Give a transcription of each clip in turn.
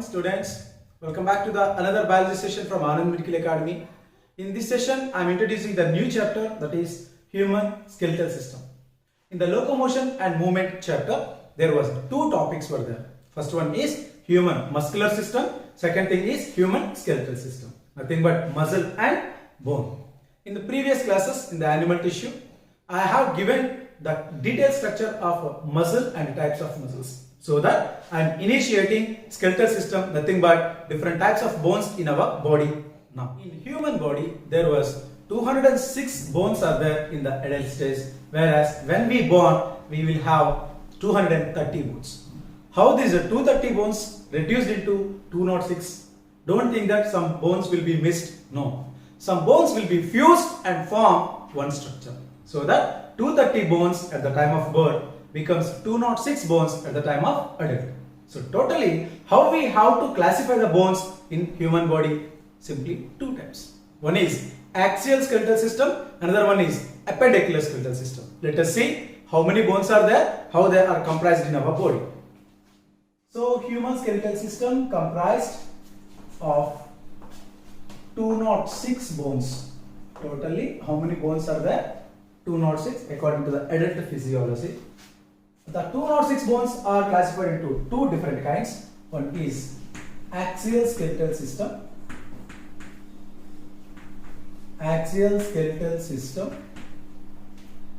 students. Welcome back to the another biology session from Anand Medical Academy. In this session, I am introducing the new chapter, that is human skeletal system. In the locomotion and movement chapter, there was two topics were there. First one is human muscular system. Second thing is human skeletal system. Nothing but muscle and bone. In the previous classes in the animal tissue, I have given the detailed structure of muscle and types of muscles. So that I am initiating skeletal system, nothing but different types of bones in our body. Now, in human body, there was 206 bones are there in the adult stage, whereas when we born, we will have 230 bones. How these 230 bones reduced into 206? Don't think that some bones will be missed. No. Some bones will be fused and form one structure. So that 230 bones at the time of birth becomes 206 bones at the time of adult. So totally, how we have to classify the bones in human body? Simply two types. One is axial skeletal system, another one is appendicular skeletal system. Let us see how many bones are there, how they are comprised in our body. So human skeletal system comprised of 206 bones. Totally, how many bones are there? 206 according to the adult physiology. The 206 bones are classified into two different kinds. One is axial skeletal system. Axial skeletal system.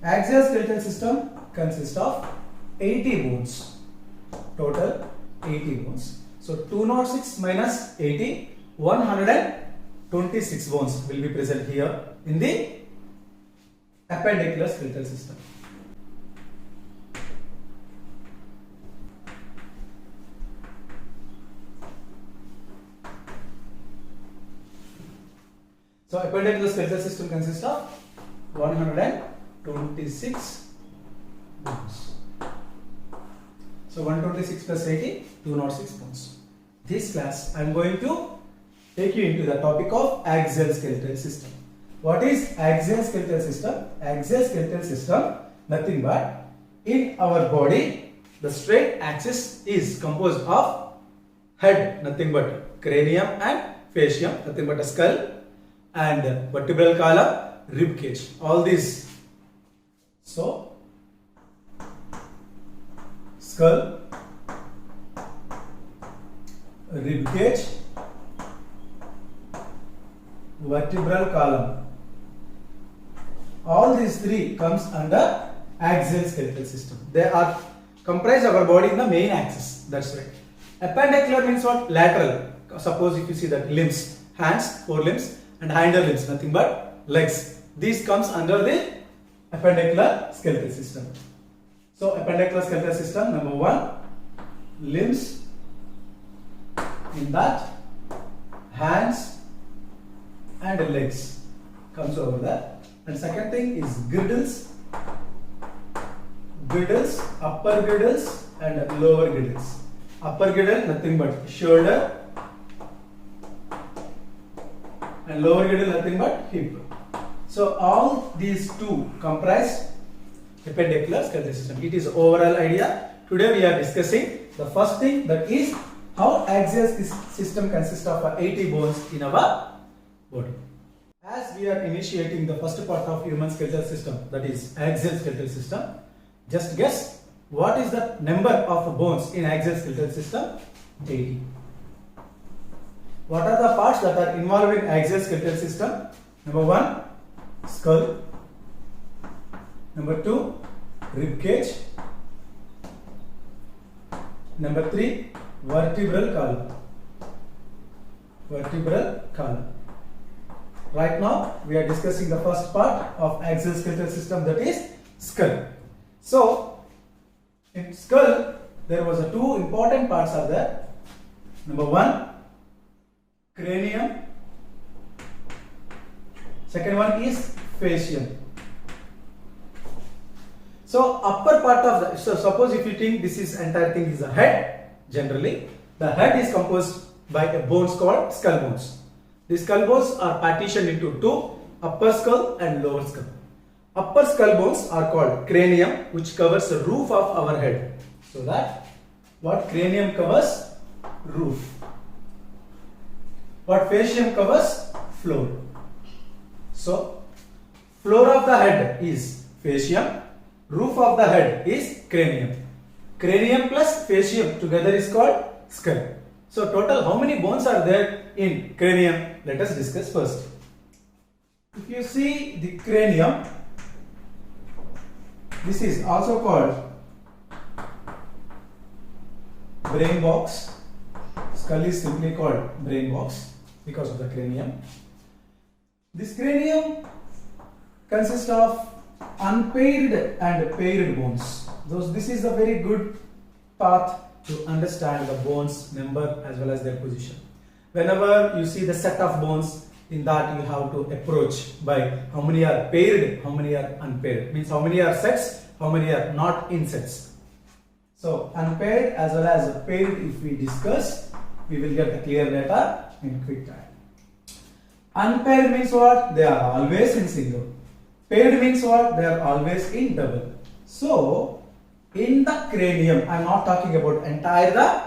Axial skeletal system consists of 80 bones. Total 80 bones. So 206 minus 80, 126 bones will be present here in the appendicular skeletal system. So appendicular skeletal system consists of 126 bones. So 126 plus 80, 206 bones. This class I am going to take you into the topic of axial skeletal system. What is axial skeletal system? Axial skeletal system, nothing but in our body, the straight axis is composed of head, nothing but cranium, and fascium, nothing but a skull, and vertebral column, rib cage. All these. So skull, rib cage, vertebral column. All these three comes under axial skeletal system. They are comprised our body in the main axis. That's right. Appendicular means what? Lateral. Suppose if you see that limbs, hands, forelimbs, and hinder limbs, nothing but legs. These comes under the appendicular skeletal system. So appendicular skeletal system, number one, limbs, in that hands and legs comes over there. And second thing is girdles, upper girdles and lower girdles. Upper girdle, nothing but shoulder, and lower girdle, nothing but hip. So all these two comprise appendicular skeletal system. It is overall idea. Today we are discussing the first thing, that is how axial system consists of 80 bones in our body. As we are initiating the first part of human skeletal system, that is axial skeletal system, just guess what is the number of bones in axial skeletal system? 80. What are the parts that are involved in axial skeletal system? Number one, skull. Number two, rib cage. Number three, vertebral column. Vertebral column. Right now, we are discussing the first part of axial skeletal system, that is skull. So, in skull, there was two important parts are there. Number one, cranium. Second one is fascium. So upper part of the, so suppose if you think this is entire thing is a head, generally the head is composed by a bones called skull bones. The skull bones are partitioned into two, upper skull and lower skull. Upper skull bones are called cranium, which covers the roof of our head. So that what cranium covers? Roof. What fascium covers? Floor. So floor of the head is fascium, roof of the head is cranium. Cranium plus fascium together is called skull. So total how many bones are there in cranium? Let us discuss first. If you see the cranium, this is also called brain box. Skull is simply called brain box because of the cranium. This cranium consists of unpaired and paired bones. This is a very good path to understand the bones number as well as their position. Whenever you see the set of bones, in that you have to approach by how many are paired, how many are unpaired. Means how many are sets, how many are not in sets. So unpaired as well as paired, if we discuss, we will get a clear data in quick time. Unpaired means what? They are always in single. Paired means what? They are always in double. So in the cranium, I am not talking about entire the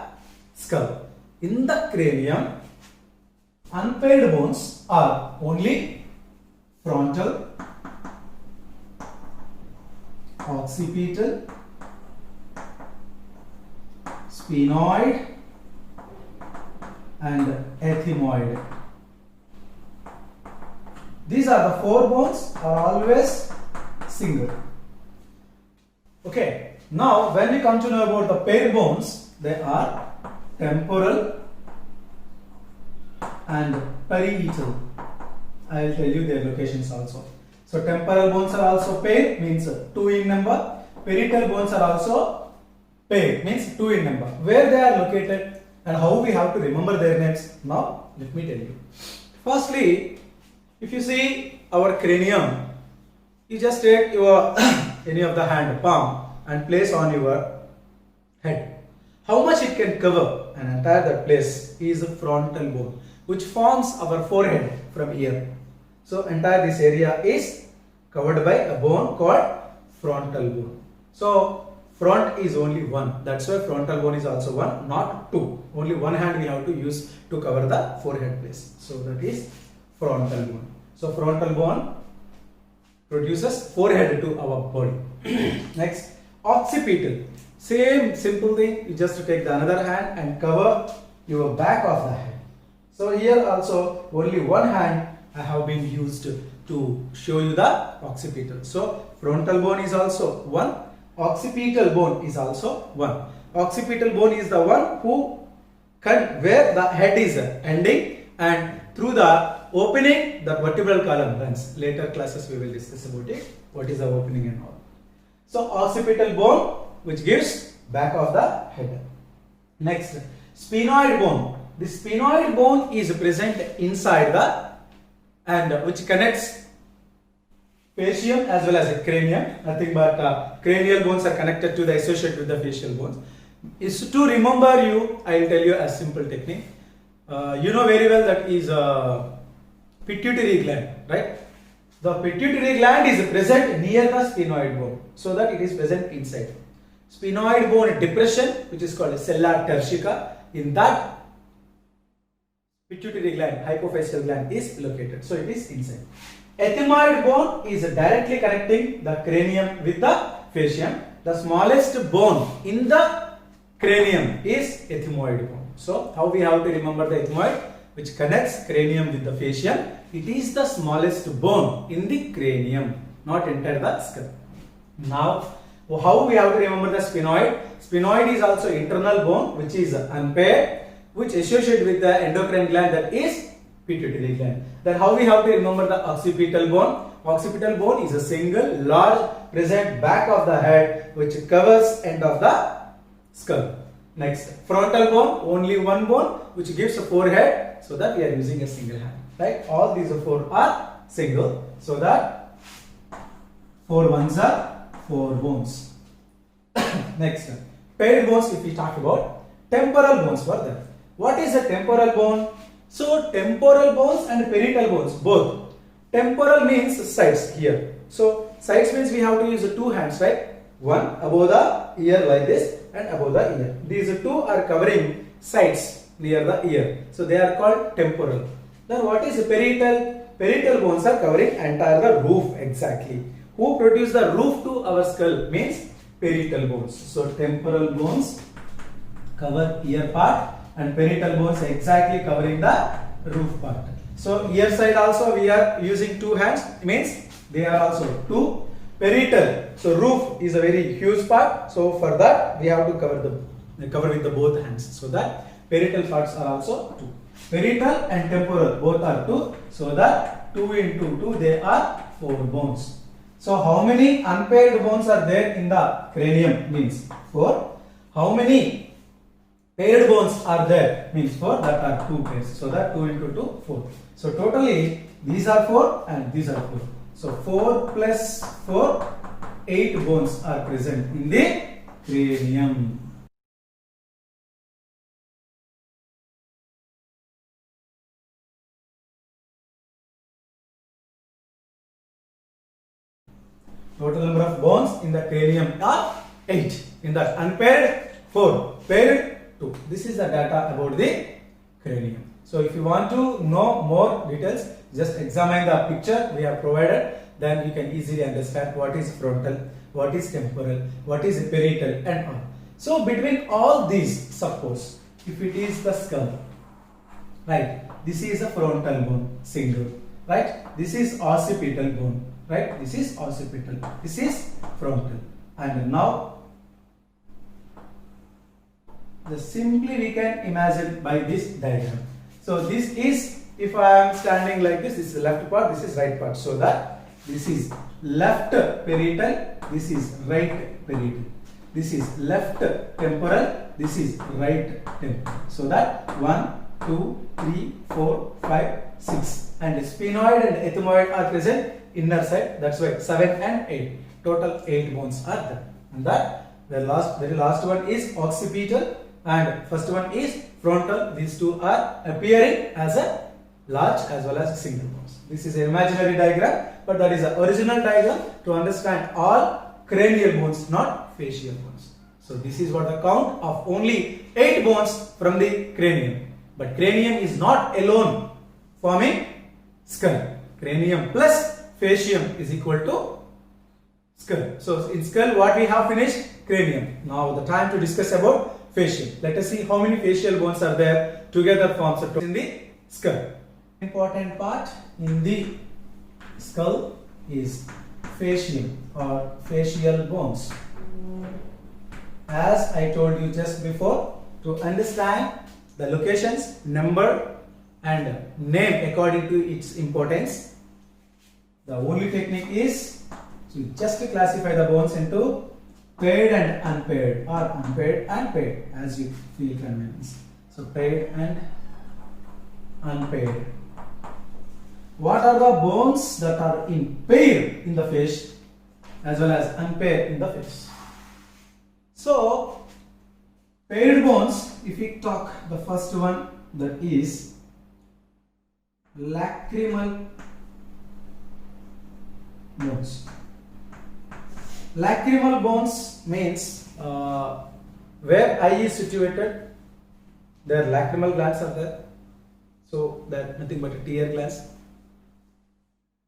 skull. In the cranium, unpaired bones are only frontal, occipital, sphenoid and ethmoid. These are the four bones are always single. Okay. Now when we come to know about the paired bones, they are temporal and parietal. I will tell you their locations also. So temporal bones are also paired, means 2 in number. Parietal bones are also paired, means 2 in number. Where they are located and how we have to remember their names. Now let me tell you. Firstly, if you see our cranium, you just take your any of the hand palm and place on your head. How much it can cover an entire that place is a frontal bone, which forms our forehead from here. So entire this area is covered by a bone called frontal bone. So front is only one. That's why frontal bone is also one, not two. Only one hand we have to use to cover the forehead place. So that is frontal bone. So frontal bone produces forehead to our body. Next, occipital. Same simple thing. You just take the another hand and cover your back of the head. So here also only one hand I have been used to show you the occipital. So frontal bone is also one. Occipital bone is also one. Occipital bone is the one where the head is ending, and through the opening the vertebral column runs. Later classes we will discuss about it. What is the opening and all. So occipital bone, which gives back of the head. Next, sphenoid bone. The sphenoid bone is present inside the and which connects fascium as well as a cranium. Nothing but cranial bones are connected to the associated with the facial bones. Is to remember you, I will tell you a simple technique. You know very well that is pituitary gland, right? The pituitary gland is present near the sphenoid bone, so that it is present inside. Sphenoid bone depression, which is called sella turcica, in that pituitary gland, hypophyseal gland is located, so it is inside. Ethmoid bone is directly connecting the cranium with the fascium. The smallest bone in the cranium is ethmoid bone. So how we have to remember the ethmoid, which connects cranium with the fascium? It is the smallest bone in the cranium, not entire the skull. Now, how we have to remember the sphenoid? Sphenoid is also internal bone, which is unpaired, which associated with the endocrine gland, that is pituitary gland. Then how we have to remember the occipital bone? Occipital bone is a single large present back of the head, which covers end of the skull. Next, frontal bone, only one bone, which gives a forehead, so that we are using a single hand. Right? All these four are single, so that 4 ones are 4 bones. Next, paired bones. If we talk about temporal bones, were there. What is a temporal bone? So temporal bones and parietal bones, both. Temporal means sides here. So sides means we have to use 2 hands, right? One above the ear like this and above the ear. These 2 are covering sides near the ear. So they are called temporal. Then what is parietal? Parietal bones are covering entire the roof exactly. Who produce the roof to our skull means parietal bones. So temporal bones cover ear part and parietal bones exactly covering the roof part. So ear side also we are using two hands, means they are also two. Parietal, so roof is a very huge part, so for that we have to cover with the both hands, so that parietal parts are also two. Parietal and temporal both are two, so that 2 into 2 they are 4 bones. So how many unpaired bones are there in the cranium means 4. How many paired bones are there means 4, that are 2 pairs, so that 2 into 2 4. So totally these are 4 and these are 4. So 4 plus 4, 8 bones are present in the cranium. Total number of bones in the cranium are 8. In that unpaired 4, paired 2. This is the data about the cranium. So if you want to know more details, just examine the picture we have provided. Then you can easily understand what is frontal, what is temporal, what is parietal and all. So between all these, suppose if it is the skull, right? This is a frontal bone, single, right? This is occipital bone, right? This is occipital, this is frontal. And now just simply we can imagine by this diagram. So this is, if I am standing like this is the left part, this is right part, so that this is left parietal, this is right parietal, this is left temporal, this is right temporal, so that 1, 2, 3, 4, 5, 6 and sphenoid and ethmoid are present inner side, that's why 7 and 8, total 8 bones are there. And that the very last one is occipital and first one is frontal. These two are appearing as a large as well as single bones. This is an imaginary diagram, but that is the original diagram to understand all cranial bones, not facial bones. So this is what the count of only 8 bones from the cranium. But cranium is not alone forming skull. Cranium plus facium is equal to skull. So in skull what we have finished? Cranium. Now the time to discuss about facial. Let us see how many facial bones are there together forms a in the skull. Important part in the skull is facium or facial bones. As I told you just before, to understand the locations, number and name according to its importance, the only technique is to just classify the bones into paired and unpaired or unpaired and paired as you feel convenience. So paired and unpaired. What are the bones that are in pair in the face as well as unpaired in the face? So paired bones, if we talk the first one, that is lacrimal bones. Lacrimal bones means where eye is situated, their lacrimal glands are there. So that nothing but a tear glands.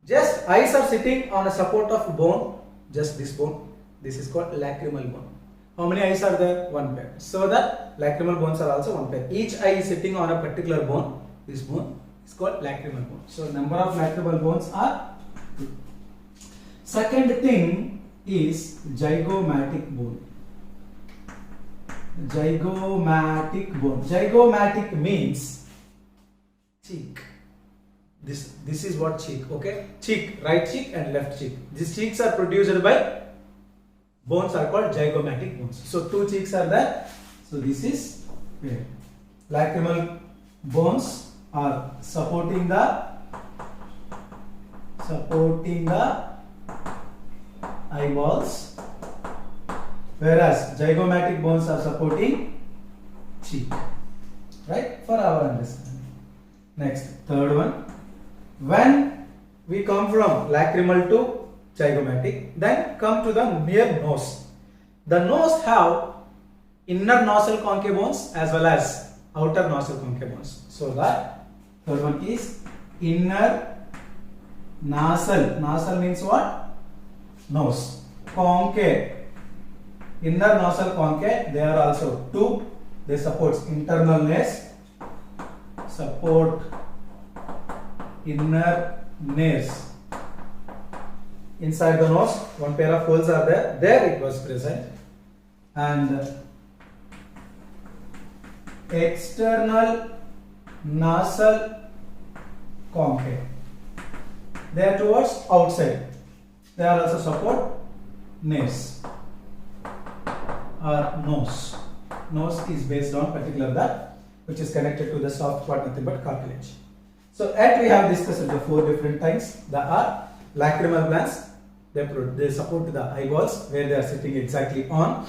Just eyes are sitting on a support of bone, just this bone. This is called lacrimal bone. How many eyes are there? One pair. So that lacrimal bones are also one pair. Each eye is sitting on a particular bone. This bone is called lacrimal bone. So number of lacrimal bones are 2. Second thing is zygomatic bone. Zygomatic bone. Zygomatic means cheek. This is what cheek, okay? Cheek, right cheek and left cheek. These cheeks are produced by bones are called zygomatic bones. So 2 cheeks are there. So this is where lacrimal bones are supporting the eyeballs, whereas zygomatic bones are supporting cheek, right? For our understanding. Next, third one. When we come from lacrimal to zygomatic, then come to the near nose. The nose have inner nasal concave bones as well as outer nasal concave bones. So the third one is inner nasal. Nasal means what? Nose. Concave. Inner nasal concave. They are also two. They support internal nares. Support inner nares. Inside the nose, one pair of holes are there. There it was present. And external nasal concave. They are towards outside. They are also support nares or nose. Nose is based on particular that which is connected to the soft part, nothing but cartilage. So at we have discussed the four different types. There are lacrimal glands. They support the eyeballs where they are sitting exactly on.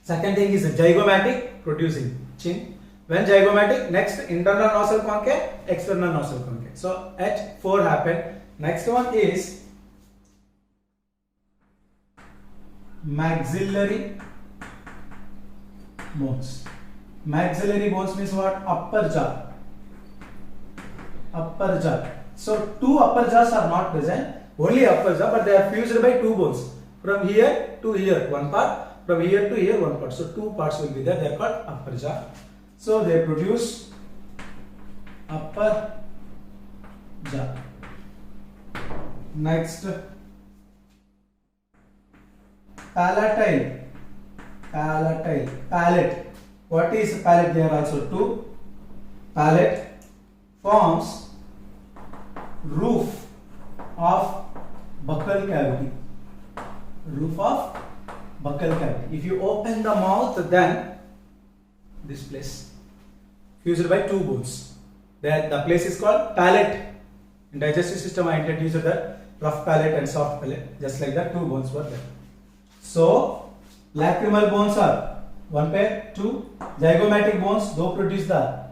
Second thing is zygomatic, producing chin. When zygomatic, next internal nasal concave, external nasal concave. So at 4 happened. Next one is maxillary bones. Maxillary bones means what? Upper jaw. Upper jaw. So two upper jaws are not present. Only upper jaw, but they are fused by two bones. From here to here, one part. From here to here, one part. So two parts will be there. They are called upper jaw. So they produce upper jaw. Next, palatine. Palatine. Palate. What is palate? There are also two. Palate forms roof of buccal cavity. Roof of buccal cavity. If you open the mouth, then this place fused by two bones. The place is called palate. In digestive system, I introduced the rough palate and soft palate. Just like that, two bones were there. So lacrimal bones are one pair, two. Zygomatic bones, though produce the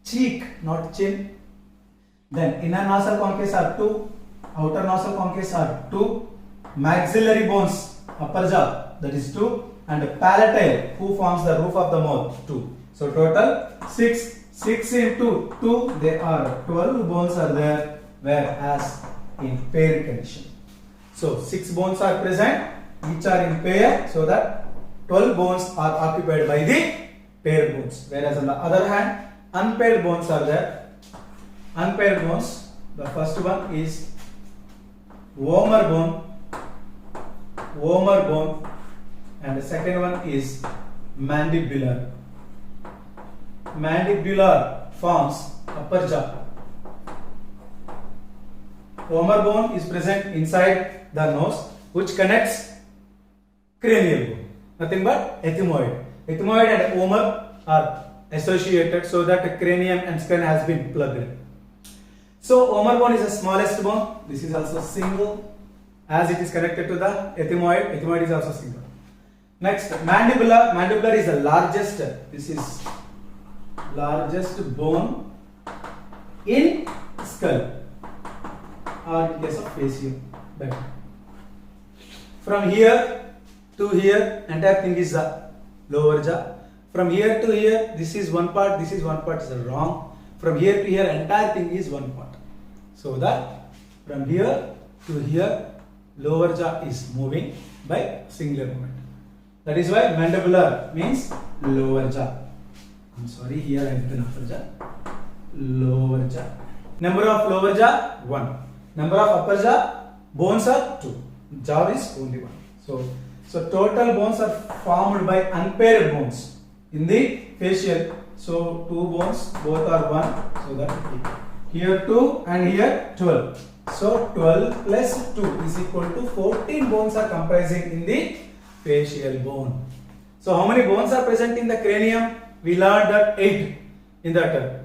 cheek, not chin. Then inner nasal concaves are two. Outer nasal concaves are two. Maxillary bones, upper jaw, that is two. And palatine, who forms the roof of the mouth, two. So total 6. 6 into 2, there are 12 bones are there, whereas in pair condition. So 6 bones are present, each are in pair, so that 12 bones are occupied by the paired bones. Whereas on the other hand, unpaired bones are there. Unpaired bones, the first one is vomer bone, and the second one is mandibular. Mandibular forms upper jaw. Vomer bone is present inside the nose, which connects cranial bone. Nothing but ethmoid. Ethmoid and vomer are associated, so that the cranium and skull has been plugged. So vomer bone is the smallest bone. This is also single, as it is connected to the ethmoid. Ethmoid is also single. Next, mandibular. Mandibular is the largest. This is largest bone in skull, or in case of facial. From here to here, entire thing is the lower jaw. From here to here, this is one part, this is one part, is wrong. From here to here, entire thing is one part. So that from here to here, lower jaw is moving by singular movement. That is why mandibular means lower jaw. I'm sorry, here I have written upper jaw. Lower jaw. Number of lower jaw, 1. Number of upper jaw, bones are 2. Jaw is only 1. So total bones are formed by unpaired bones in the facial. So 2 bones, both are 1. So that here 2 and here 12. So 12 plus 2 is equal to 14 bones are comprising in the facial bone. So how many bones are present in the cranium? We learned that 8 in that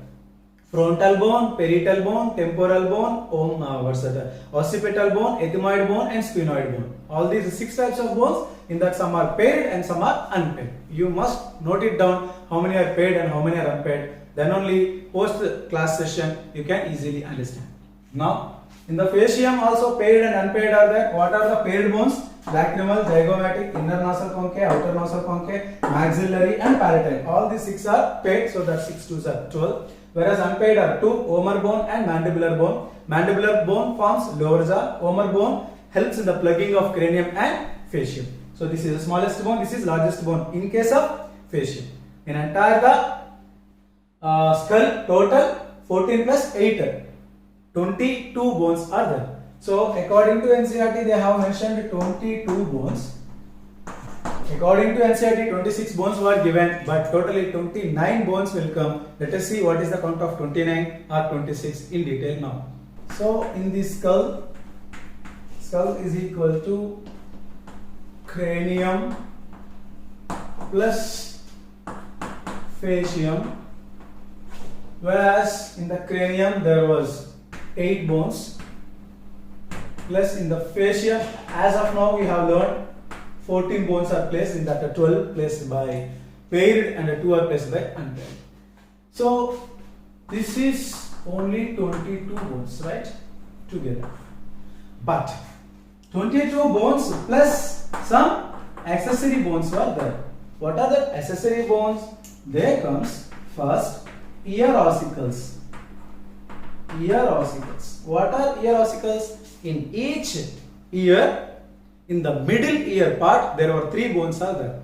frontal bone, parietal bone, temporal bone, occipital bone, ethmoid bone and sphenoid bone. All these 6 types of bones, in that some are paired and some are unpaired. You must note it down how many are paired and how many are unpaired. Then only post class session you can easily understand. Now in the facium also paired and unpaired are there. What are the paired bones? lacrimal, zygomatic, inner nasal concave, outer nasal concave, maxillary and palatine. All these 6 are paid, so that 6 2s are 12. Whereas unpaid are 2, vomer bone and mandibular bone. Mandibular bone forms lower jaw. Vomer bone helps in the plugging of cranium and facium. So this is the smallest bone, this is largest bone in case of facium. In entire the skull total 14 plus 8, 22 bones are there. So according to NCERT they have mentioned 22 bones. According to NCERT 26 bones were given, but totally 29 bones will come. Let us see what is the count of 29 or 26 in detail now. So in the skull is equal to cranium plus facium, whereas in the cranium there was 8 bones, plus in the facium as of now we have learned 14 bones are placed, in that 12 placed by paired and 2 are placed by unpaired. So this is only 22 bones, right, together. But 22 bones plus some accessory bones were there. What are the accessory bones? There comes first ear ossicles. Ear ossicles. What are ear ossicles? In each ear, in the middle ear part, there are 3 bones are there.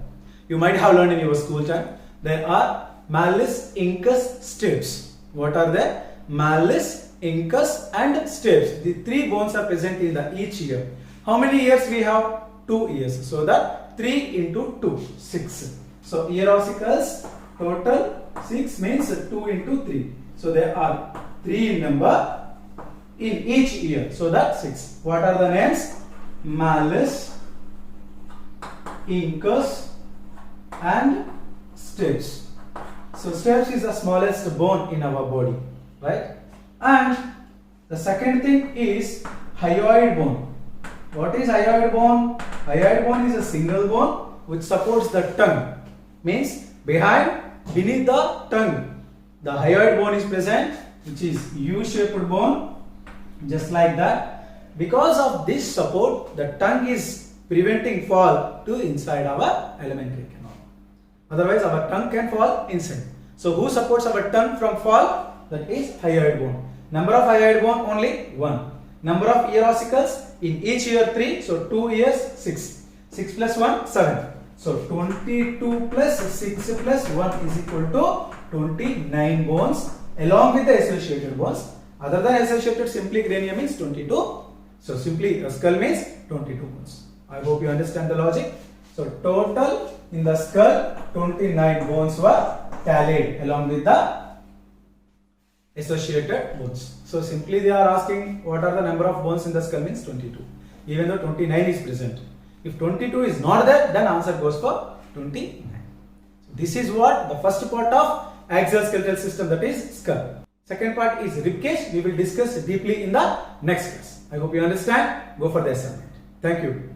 You might have learned in your school time. There are malleus, incus, stapes. What are they? Malleus, incus and stapes. The 3 bones are present in the each ear. How many ears we have? 2 ears. So that 3 into 2, 6. So ear ossicles total 6 means 2 into 3. So there are 3 in number in each ear. So that 6. What are the names? Malleus, incus and stapes. So stapes is the smallest bone in our body, right? And the second thing is hyoid bone. What is hyoid bone? Hyoid bone is a single bone which supports the tongue. Means beneath the tongue, the hyoid bone is present, which is U-shaped bone, just like that. Because of this support, the tongue is preventing fall to inside our alimentary canal. Otherwise, our tongue can fall inside. So, who supports our tongue from fall? That is hyoid bone. Number of hyoid bone only 1. Number of ear ossicles in each ear 3. So, 2 ears 6. 6 plus 1 7. So, 22 plus 6 plus 1 is equal to 29 bones along with the associated bones. Other than associated, simply cranium means 22. So simply skull means 22 bones. I hope you understand the logic. So total in the skull 29 bones were tallied along with the associated bones. So simply they are asking what are the number of bones in the skull means 22. Even though 29 is present. If 22 is not there, then answer goes for 29. So this is what the first part of axial skeletal system, that is skull. Second part is ribcage. We will discuss deeply in the next class. I hope you understand. Go for the assignment. Thank you.